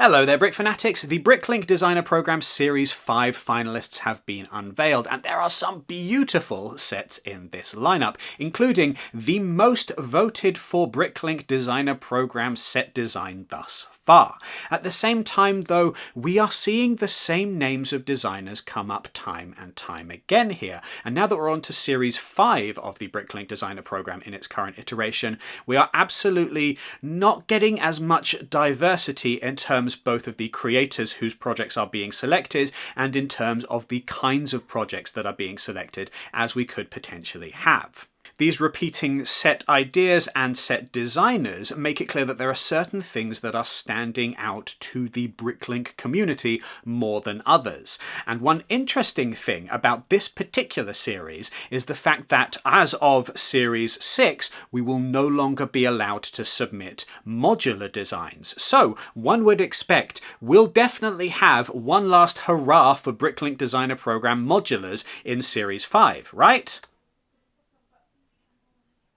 Hello there, Brick Fanatics! The BrickLink Designer Program Series 5 finalists have been unveiled, and there are some beautiful sets in this lineup, including the most voted for BrickLink Designer Program set design thus far. At the same time, though, we are seeing the same names of designers come up time and time again here, and now that we're on to Series 5 of the BrickLink Designer Program in its current iteration, we are absolutely not getting as much diversity in terms both of the creators whose projects are being selected and in terms of the kinds of projects that are being selected as we could potentially have. These repeating set ideas and set designers make it clear that there are certain things that are standing out to the BrickLink community more than others. And one interesting thing about this particular series is the fact that as of Series 6, we will no longer be allowed to submit modular designs. So one would expect we'll definitely have one last hurrah for BrickLink Designer Program modulars in Series 5, right?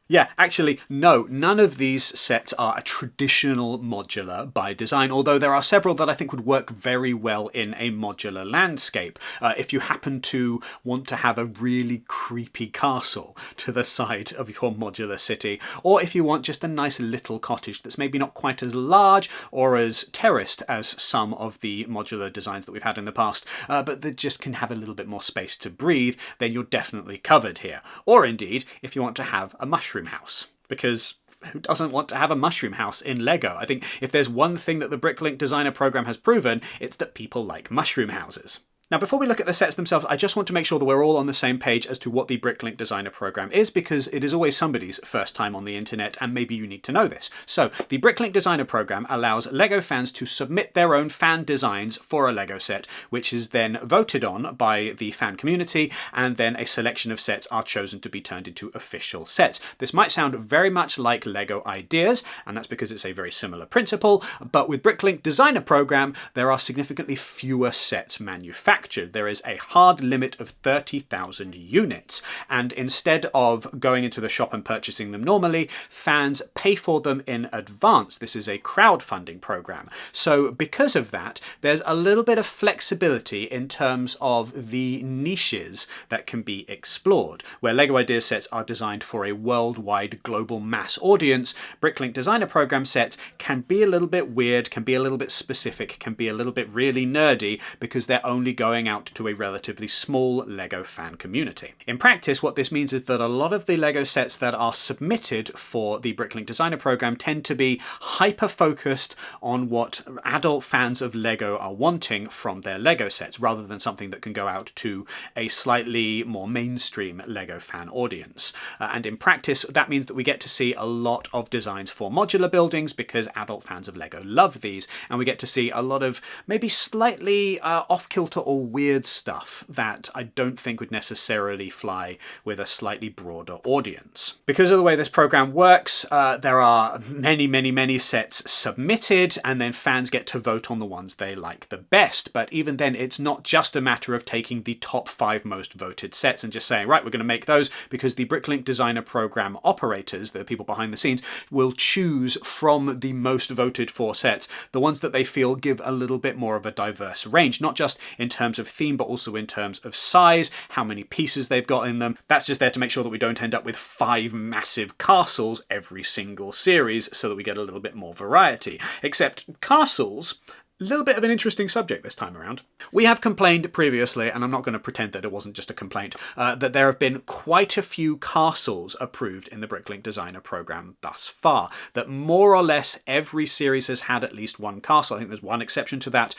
Yeah, actually, no, none of these sets are a traditional modular by design, although there are several that I think would work very well in a modular landscape. If you happen to want to have a really creepy castle to the side of your modular city, or if you want just a nice little cottage that's maybe not quite as large or as terraced as some of the modular designs that we've had in the past, but that just can have a little bit more space to breathe, then you're definitely covered here. Or indeed, if you want to have a mushroom house, because who doesn't want to have a mushroom house in LEGO? I think if there's one thing that the BrickLink Designer Program has proven, it's that people like mushroom houses. Now, before we look at the sets themselves, I just want to make sure that we're all on the same page as to what the BrickLink Designer Program is, because it is always somebody's first time on the internet, and maybe you need to know this. So, the BrickLink Designer Program allows LEGO fans to submit their own fan designs for a LEGO set, which is then voted on by the fan community, and then a selection of sets are chosen to be turned into official sets. This might sound very much like LEGO Ideas, and that's because it's a very similar principle, but with BrickLink Designer Program, there are significantly fewer sets manufactured. There is a hard limit of 30,000 units, and instead of going into the shop and purchasing them normally, fans pay for them in advance. This is a crowdfunding program. So because of that, there's a little bit of flexibility in terms of the niches that can be explored. Where LEGO Ideas sets are designed for a worldwide global mass audience, BrickLink Designer Program sets can be a little bit weird, can be a little bit specific, can be a little bit really nerdy, because they're only going out to a relatively small LEGO fan community. In practice, what this means is that a lot of the LEGO sets that are submitted for the BrickLink Designer Program tend to be hyper-focused on what adult fans of LEGO are wanting from their LEGO sets, rather than something that can go out to a slightly more mainstream LEGO fan audience. And in practice, that means that we get to see a lot of designs for modular buildings, because adult fans of LEGO love these, and we get to see a lot of maybe slightly off-kilter or weird stuff that I don't think would necessarily fly with a slightly broader audience. Because of the way this program works, there are many sets submitted, and then fans get to vote on the ones they like the best. But even then, it's not just a matter of taking the top 5 most voted sets and just saying, right, we're going to make those, because the BrickLink Designer Program operators, the people behind the scenes, will choose from the most voted for sets the ones that they feel give a little bit more of a diverse range, not just in terms of theme, but also in terms of size, how many pieces they've got in them. That's just there to make sure that we don't end up with 5 massive castles every single series, so that we get a little bit more variety. Except castles, a little bit of an interesting subject this time around. We have complained previously, and I'm not going to pretend that it wasn't just a complaint, that there have been quite a few castles approved in the BrickLink Designer Program thus far. That more or less every series has had at least one castle. I think there's one exception to that.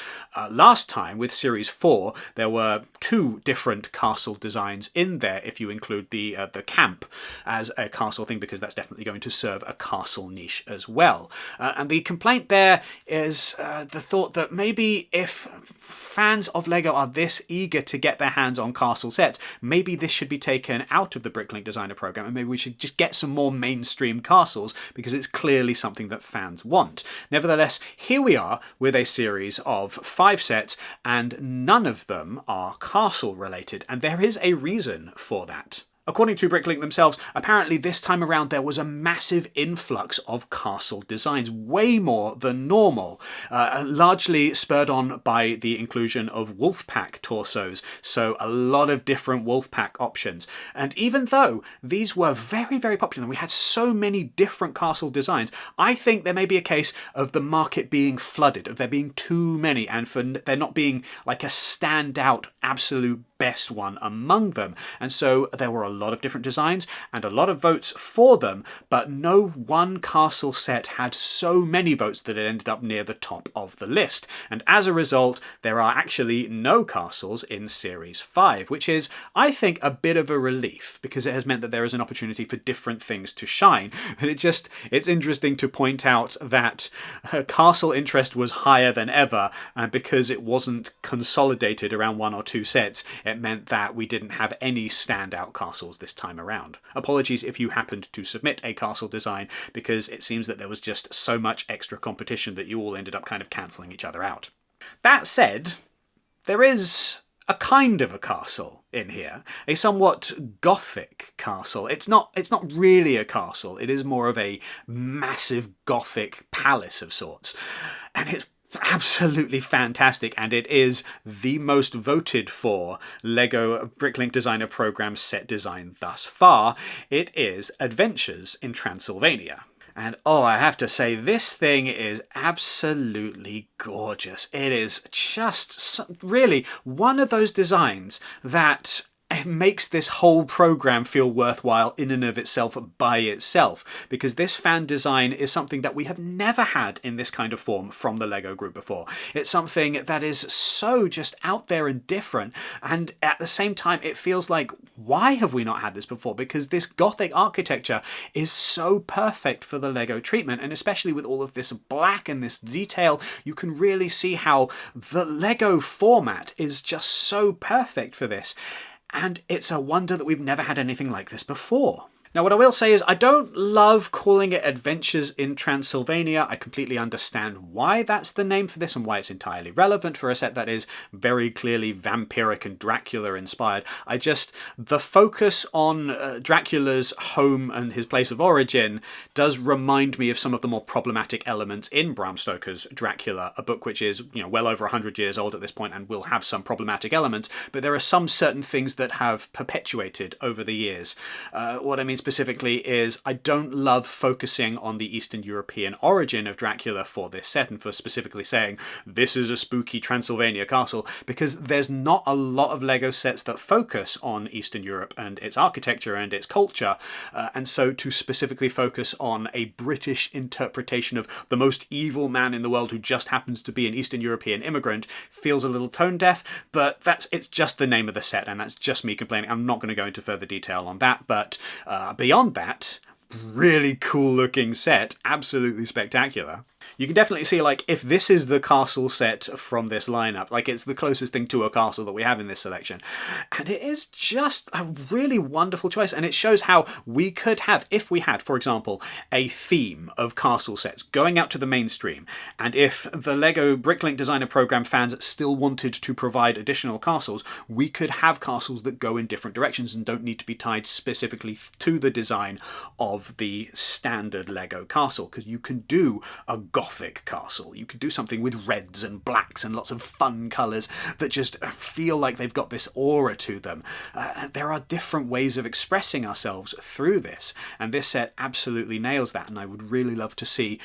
Last time, with Series 4, there were 2 different castle designs in there, if you include the camp as a castle thing, because that's definitely going to serve a castle niche as well. And the complaint there is the thought that maybe if fans of LEGO are this eager to get their hands on castle sets, maybe this should be taken out of the BrickLink Designer Program, and maybe we should just get some more mainstream castles, because it's clearly something that fans want. Nevertheless, here we are with a series of 5 sets, and none of them are castle related, and there is a reason for that. According to BrickLink themselves, apparently this time around there was a massive influx of castle designs, way more than normal, largely spurred on by the inclusion of Wolfpack torsos, so a lot of different Wolfpack options. And even though these were very, very popular, and we had so many different castle designs, I think there may be a case of the market being flooded, of there being too many, and for there not being like a standout absolute best one among them. And so there were a lot of different designs and a lot of votes for them, but no one castle set had so many votes that it ended up near the top of the list. And as a result, there are actually no castles in Series 5, which is, I think, a bit of a relief, because it has meant that there is an opportunity for different things to shine. And it's interesting to point out that castle interest was higher than ever, and because it wasn't consolidated around one or two sets, it meant that we didn't have any standout castles this time around. Apologies if you happened to submit a castle design, because it seems that there was just so much extra competition that you all ended up kind of cancelling each other out. That said, there is a kind of a castle in here, a somewhat gothic castle. It's not really a castle, it is more of a massive gothic palace of sorts, and it's absolutely fantastic, and it is the most voted for LEGO BrickLink Designer Program set design thus far. It is Adventures in Transylvania. And oh, I have to say, this thing is absolutely gorgeous. It is just really one of those designs that it makes this whole program feel worthwhile in and of itself by itself, because this fan design is something that we have never had in this kind of form from the LEGO Group before. It's something that is so just out there and different, and at the same time it feels like, why have we not had this before? Because this gothic architecture is so perfect for the LEGO treatment, and especially with all of this black and this detail, you can really see how the LEGO format is just so perfect for this. And it's a wonder that we've never had anything like this before. Now, what I will say is I don't love calling it Adventures in Transylvania. I completely understand why that's the name for this and why it's entirely relevant for a set that is very clearly vampiric and Dracula inspired. The focus on Dracula's home and his place of origin does remind me of some of the more problematic elements in Bram Stoker's Dracula, a book which is, well over 100 years old at this point and will have some problematic elements, but there are some certain things that have perpetuated over the years. What I mean specifically is I don't love focusing on the Eastern European origin of Dracula for this set, and for specifically saying this is a spooky Transylvania castle, because there's not a lot of LEGO sets that focus on Eastern Europe and its architecture and its culture, and so to specifically focus on a British interpretation of the most evil man in the world who just happens to be an Eastern European immigrant feels a little tone deaf, but it's just the name of the set, and that's just me complaining. I'm not going to go into further detail on that, but beyond that, really cool looking set, absolutely spectacular. You can definitely see, like, if this is the castle set from this lineup, like, it's the closest thing to a castle that we have in this selection. And it is just a really wonderful choice, and it shows how we could have, if we had, for example, a theme of castle sets going out to the mainstream, and if the LEGO BrickLink Designer Program fans still wanted to provide additional castles, we could have castles that go in different directions and don't need to be tied specifically to the design of the standard LEGO castle, because you can do a gothic castle. You could do something with reds and blacks and lots of fun colours that just feel like they've got this aura to them. There are different ways of expressing ourselves through this, and this set absolutely nails that, and I would really love to see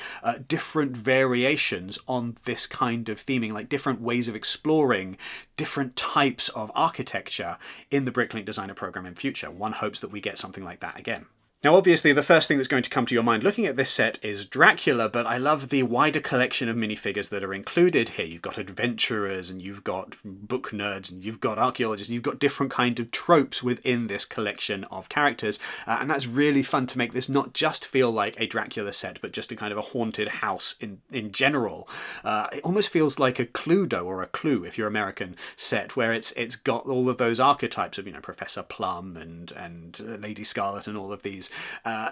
different variations on this kind of theming, like different ways of exploring different types of architecture in the BrickLink Designer Program in future. One hopes that we get something like that again. Now, obviously, the first thing that's going to come to your mind looking at this set is Dracula, but I love the wider collection of minifigures that are included here. You've got adventurers, and you've got book nerds, and you've got archaeologists, and you've got different kind of tropes within this collection of characters, and that's really fun to make this not just feel like a Dracula set, but just a kind of a haunted house in general. It almost feels like a Cluedo, or a Clue, if you're American, set, where it's got all of those archetypes of, Professor Plum and Lady Scarlet and all of these,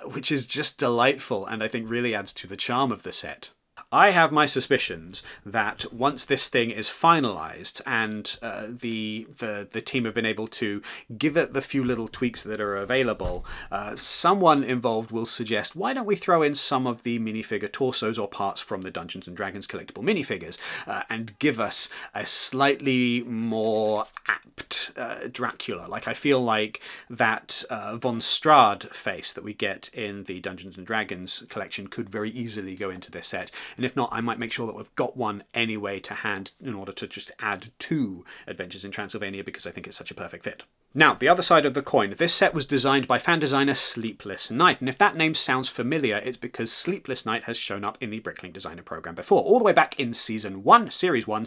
which is just delightful, and I think really adds to the charm of the set. I have my suspicions that once this thing is finalized and the team have been able to give it the few little tweaks that are available, someone involved will suggest, why don't we throw in some of the minifigure torsos or parts from the Dungeons & Dragons collectible minifigures and give us a slightly more apt Dracula. Like, I feel like that Von Strad face that we get in the Dungeons & Dragons collection could very easily go into this set. And if not, I might make sure that we've got one anyway to hand in order to just add to Adventures in Transylvania, because I think it's such a perfect fit. Now, the other side of the coin. This set was designed by fan designer Sleepless Night, and if that name sounds familiar, it's because Sleepless Night has shown up in the BrickLink Designer Program before, all the way back in Series 1,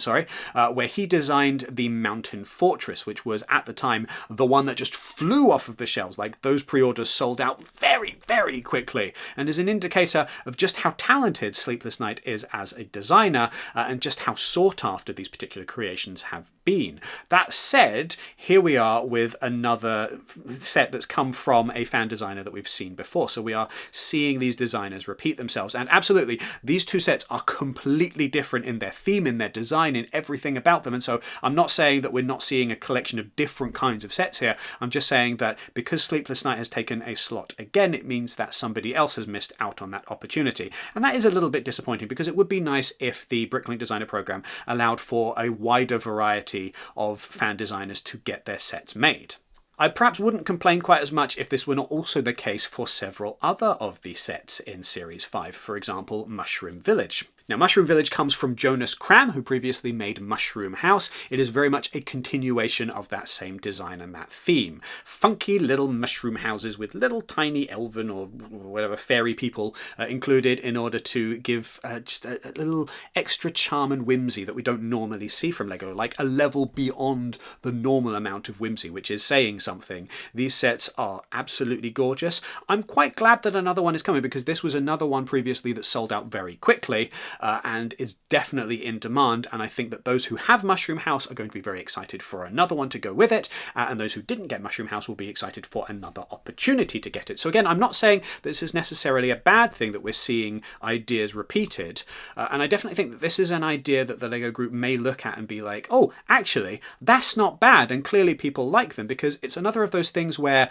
where he designed the Mountain Fortress, which was, at the time, the one that just flew off of the shelves. Like, those pre-orders sold out very, very quickly, and is an indicator of just how talented Sleepless Night is as a designer, and just how sought after these particular creations have been. That said, here we are with another set that's come from a fan designer that we've seen before. So we are seeing these designers repeat themselves. And absolutely, these two sets are completely different in their theme, in their design, in everything about them. And so I'm not saying that we're not seeing a collection of different kinds of sets here. I'm just saying that because Sleepless Night has taken a slot again, it means that somebody else has missed out on that opportunity. And that is a little bit disappointing, because it would be nice if the BrickLink Designer Program allowed for a wider variety of fan designers to get their sets made. I perhaps wouldn't complain quite as much if this were not also the case for several other of the sets in Series 5, for example, Mushroom Village. Now, Mushroom Village comes from Jonas Kram, who previously made Mushroom House. It is very much a continuation of that same design and that theme. Funky little mushroom houses with little tiny elven or whatever fairy people included in order to give just a little extra charm and whimsy that we don't normally see from LEGO, like a level beyond the normal amount of whimsy, which is saying something. These sets are absolutely gorgeous. I'm quite glad that another one is coming, because this was another one previously that sold out very quickly. And is definitely in demand, and I think that those who have Mushroom House are going to be very excited for another one to go with it, and those who didn't get Mushroom House will be excited for another opportunity to get it. So again, I'm not saying that this is necessarily a bad thing that we're seeing ideas repeated, and I definitely think that this is an idea that the LEGO Group may look at and be like, oh, actually, that's not bad, and clearly people like them, because it's another of those things where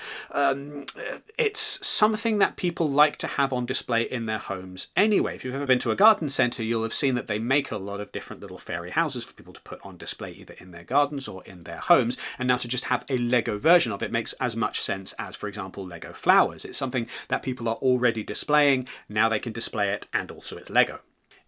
it's something that people like to have on display in their homes anyway. If you've ever been to a garden centre, you'll have seen that they make a lot of different little fairy houses for people to put on display either in their gardens or in their homes, and now to just have a LEGO version of it makes as much sense as, for example, LEGO Flowers. It's something that people are already displaying, now they can display it, and also it's LEGO.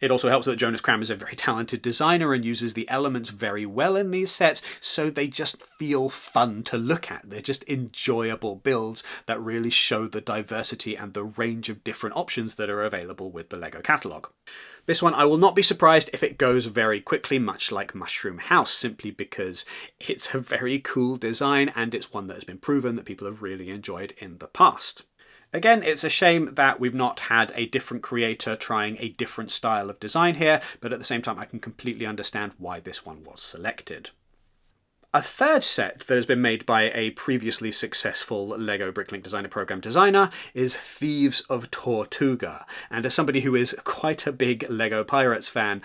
It also helps that Jonas Kram is a very talented designer and uses the elements very well in these sets, so they just feel fun to look at. They're just enjoyable builds that really show the diversity and the range of different options that are available with the LEGO catalogue. This one, I will not be surprised if it goes very quickly, much like Mushroom House, simply because it's a very cool design and it's one that has been proven that people have really enjoyed in the past. Again, it's a shame that we've not had a different creator trying a different style of design here, but at the same time I can completely understand why this one was selected. A third set that has been made by a previously successful LEGO BrickLink Designer Program designer is Thieves of Tortuga, and as somebody who is quite a big LEGO Pirates fan,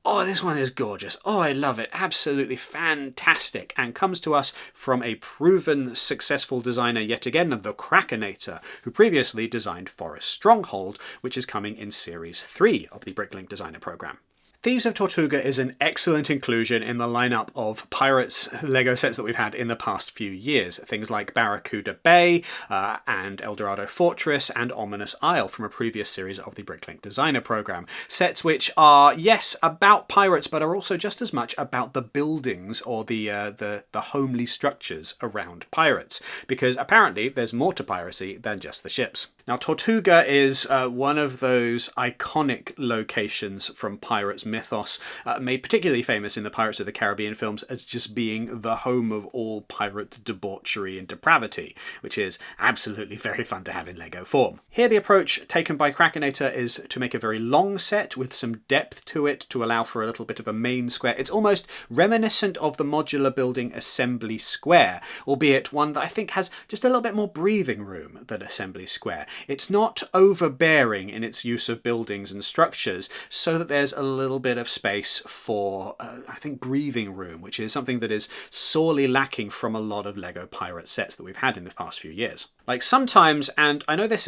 oh, this one is gorgeous. Oh, I love it. Absolutely fantastic. And comes to us from a proven successful designer yet again, the Krakenator, who previously designed Forest Stronghold, which is coming in Series 3 of the BrickLink Designer Program. Thieves of Tortuga is an excellent inclusion in the lineup of Pirates LEGO sets that we've had in the past few years. Things like Barracuda Bay and Eldorado Fortress and Ominous Isle from a previous series of the BrickLink Designer Program. Sets which are, yes, about pirates, but are also just as much about the buildings or the homely structures around pirates. Because apparently there's more to piracy than just the ships. Now, Tortuga is one of those iconic locations from Pirates mythos, made particularly famous in the Pirates of the Caribbean films as just being the home of all pirate debauchery and depravity, which is absolutely very fun to have in LEGO form. Here the approach taken by Krakinator is to make a very long set with some depth to it to allow for a little bit of a main square. It's almost reminiscent of the modular building Assembly Square, albeit one that I think has just a little bit more breathing room than Assembly Square. It's not overbearing in its use of buildings and structures, so that there's a little bit of space for, I think, breathing room, which is something that is sorely lacking from a lot of LEGO Pirate sets that we've had in the past few years. Like sometimes, and I know this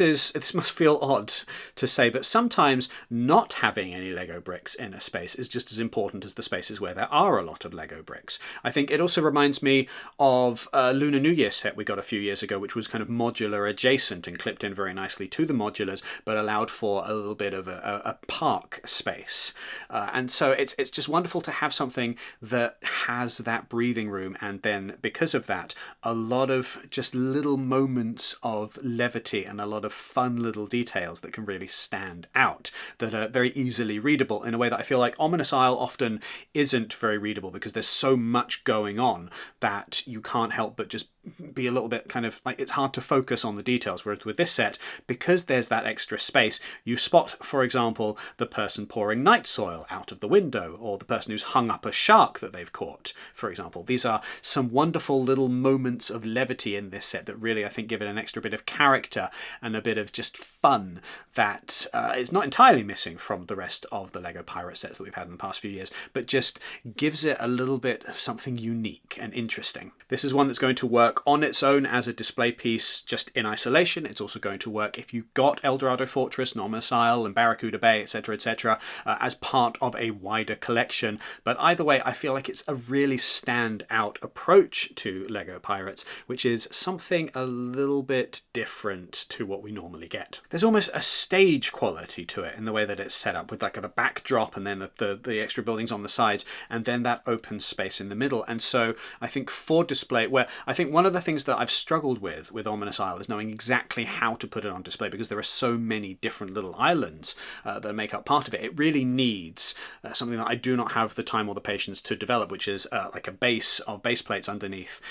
must feel odd to say, but sometimes not having any LEGO bricks in a space is just as important as the spaces where there are a lot of LEGO bricks. I think it also reminds me of a Lunar New Year set we got a few years ago, which was kind of modular adjacent and clipped in very nicely to the modulars, but allowed for a little bit of a park space. And so it's just wonderful to have something that has that breathing room, and then because of that, a lot of just little moments of levity and a lot of fun little details that can really stand out, that are very easily readable in a way that I feel like Ominous Isle often isn't very readable, because there's so much going on that you can't help but just be a little bit kind of like, it's hard to focus on the details. Whereas with this set, because there's that extra space, you spot, for example, the person pouring night soil out of the window, or the person who's hung up a shark that they've caught, for example. These are some wonderful little moments of levity in this set that really, I think, give it an extra bit of character and a bit of just fun that is not entirely missing from the rest of the LEGO Pirate sets that we've had in the past few years, but just gives it a little bit of something unique and interesting. This is one that's going to work on its own as a display piece just in isolation. It's also going to work if you've got Eldorado Fortress, Ominous Isle and Barracuda Bay, etc., as part of a wider collection. But either way, I feel like it's a really stand-out approach to LEGO Pirates, which is something a little bit different to what we normally get. There's almost a stage quality to it in the way that it's set up, with like the backdrop and then the extra buildings on the sides, and then that open space in the middle. And so I think for display, where I think one of the things that I've struggled with Ominous Isle is knowing exactly how to put it on display, because there are so many different little islands that make up part of it. It really needs something that I do not have the time or the patience to develop, which is like a base of base plates underneath,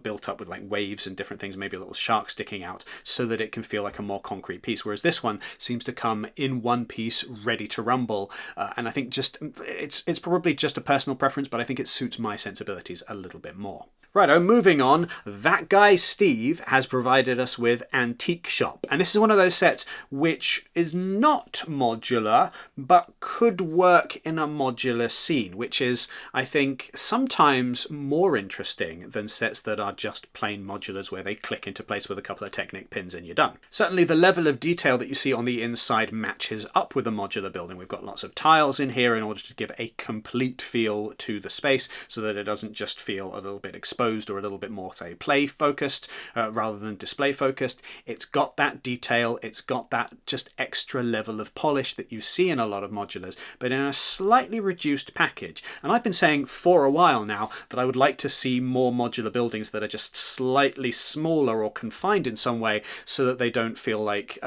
built up with like waves and different things, maybe a little shark sticking out, so that it can feel like a more concrete piece. Whereas this one seems to come in one piece, ready to rumble, and I think just it's probably just a personal preference, but I think it suits my sensibilities a little bit more. Righto, moving on, that guy Steve has provided us with Antique Shop. And this is one of those sets which is not modular, but could work in a modular scene, which is, I think, sometimes more interesting than sets that are just plain modulars where they click into place with a couple of Technic pins and you're done. Certainly the level of detail that you see on the inside matches up with a modular building. We've got lots of tiles in here in order to give a complete feel to the space, so that it doesn't just feel a little bit exposed or a little bit more, say, play focused rather than display focused. It's got that detail, it's got that just extra level of polish that you see in a lot of modulars, but in a slightly reduced package. And I've been saying for a while now that I would like to see more modular buildings that are just slightly smaller or confined in some way, so that they don't feel like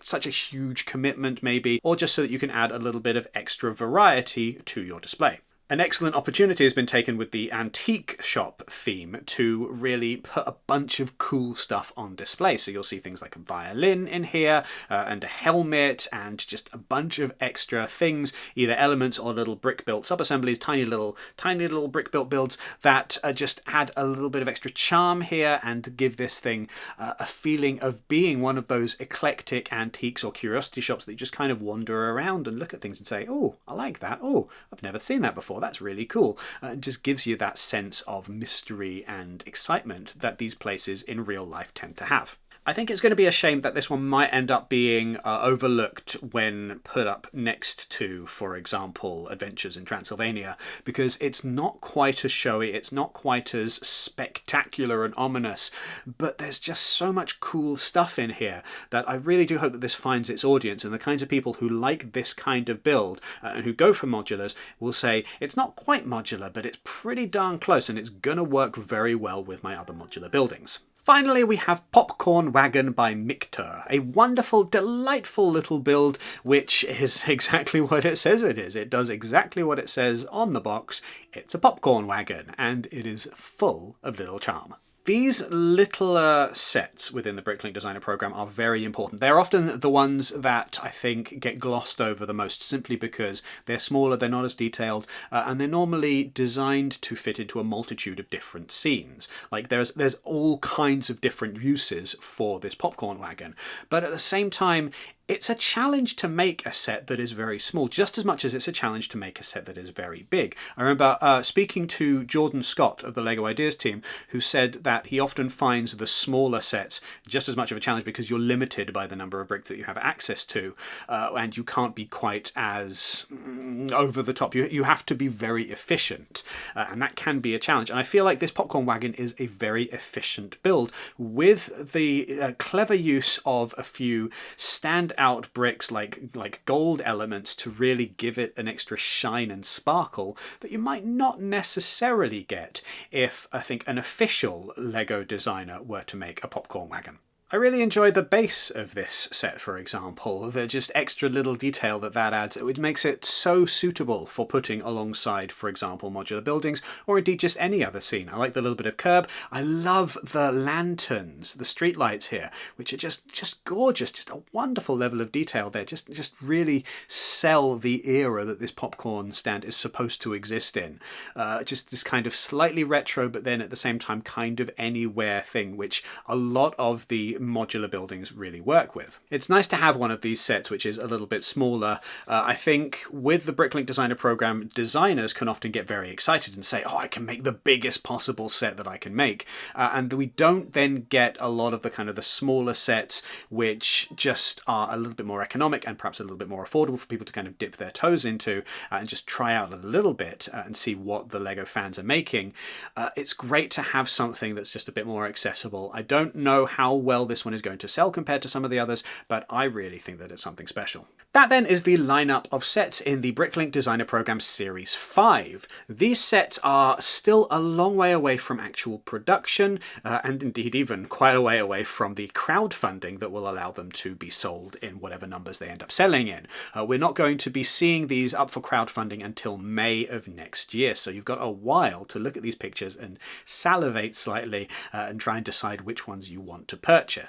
such a huge commitment maybe, or just so that you can add a little bit of extra variety to your display. An excellent opportunity has been taken with the Antique Shop theme to really put a bunch of cool stuff on display. So you'll see things like a violin in here, and a helmet, and just a bunch of extra things, either elements or little brick-built sub-assemblies, tiny little brick-built builds that just add a little bit of extra charm here and give this thing a feeling of being one of those eclectic antiques or curiosity shops that you just kind of wander around and look at things and say, oh, I like that. Oh, I've never seen that before. That's really cool. It just gives you that sense of mystery and excitement that these places in real life tend to have. I think it's going to be a shame that this one might end up being overlooked when put up next to, for example, Adventures in Transylvania, because it's not quite as showy, it's not quite as spectacular and ominous, but there's just so much cool stuff in here that I really do hope that this finds its audience, and the kinds of people who like this kind of build and who go for modulars will say, it's not quite modular, but it's pretty darn close, and it's going to work very well with my other modular buildings. Finally, we have Popcorn Wagon by Mictor, a wonderful, delightful little build which is exactly what it says it is. It does exactly what it says on the box. It's a popcorn wagon, and it is full of little charm. These little sets within the BrickLink Designer Program are very important. They're often the ones that I think get glossed over the most, simply because they're smaller, they're not as detailed, and they're normally designed to fit into a multitude of different scenes. Like there's all kinds of different uses for this popcorn wagon, but at the same time, it's a challenge to make a set that is very small, just as much as it's a challenge to make a set that is very big. I remember speaking to Jordan Scott of the LEGO Ideas team, who said that he often finds the smaller sets just as much of a challenge because you're limited by the number of bricks that you have access to, and you can't be quite as over the top. You have to be very efficient, and that can be a challenge. And I feel like this popcorn wagon is a very efficient build with the clever use of a few standout bricks like gold elements to really give it an extra shine and sparkle that you might not necessarily get if, I think, an official LEGO designer were to make a popcorn wagon. I really enjoy the base of this set, for example. The just extra little detail that adds, it makes it so suitable for putting alongside, for example, modular buildings, or indeed just any other scene. I like the little bit of curb. I love the lanterns, the street lights here, which are just gorgeous, just a wonderful level of detail there. Just really sell the era that this popcorn stand is supposed to exist in. Just this kind of slightly retro, but then at the same time kind of anywhere thing, which a lot of the modular buildings really work with. It's nice to have one of these sets which is a little bit smaller. I think with the BrickLink Designer Program, designers can often get very excited and say, oh, I can make the biggest possible set that I can make. And we don't then get a lot of the kind of the smaller sets which just are a little bit more economic and perhaps a little bit more affordable for people to kind of dip their toes into and just try out a little bit and see what the LEGO fans are making. It's great to have something that's just a bit more accessible. I don't know how well this one is going to sell compared to some of the others, but I really think that it's something special. That then is the lineup of sets in the BrickLink Designer Program Series 5. These sets are still a long way away from actual production, and indeed even quite a way away from the crowdfunding that will allow them to be sold in whatever numbers they end up selling in. We're not going to be seeing these up for crowdfunding until May of next year, so you've got a while to look at these pictures and salivate slightly and try and decide which ones you want to purchase.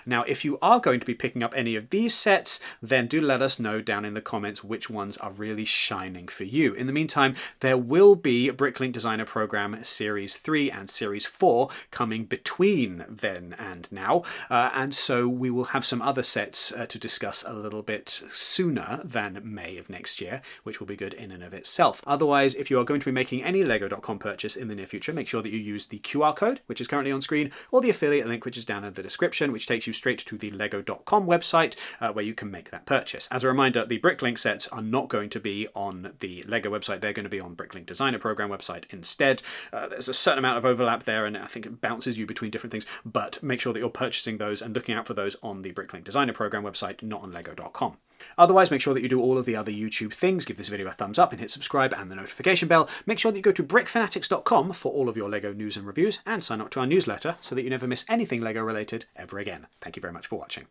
Now, if you are going to be picking up any of these sets, then do let us know down in the comments which ones are really shining for you. In the meantime, there will be BrickLink Designer Program Series 3 and Series 4 coming between then and now, and so we will have some other sets to discuss a little bit sooner than May of next year, which will be good in and of itself. Otherwise, if you are going to be making any lego.com purchase in the near future, make sure that you use the QR code, which is currently on screen, or the affiliate link, which is down in the description, which takes you straight to the lego.com website where you can make that purchase. As a reminder, the BrickLink sets are not going to be on the LEGO website. They're going to be on BrickLink Designer Program website instead. There's a certain amount of overlap there, and I think it bounces you between different things, but make sure that you're purchasing those and looking out for those on the BrickLink Designer Program website, not on lego.com. Otherwise, make sure that you do all of the other YouTube things. Give this video a thumbs up and hit subscribe and the notification bell. Make sure that you go to brickfanatics.com for all of your LEGO news and reviews, and sign up to our newsletter so that you never miss anything LEGO related ever again. Thank you very much for watching.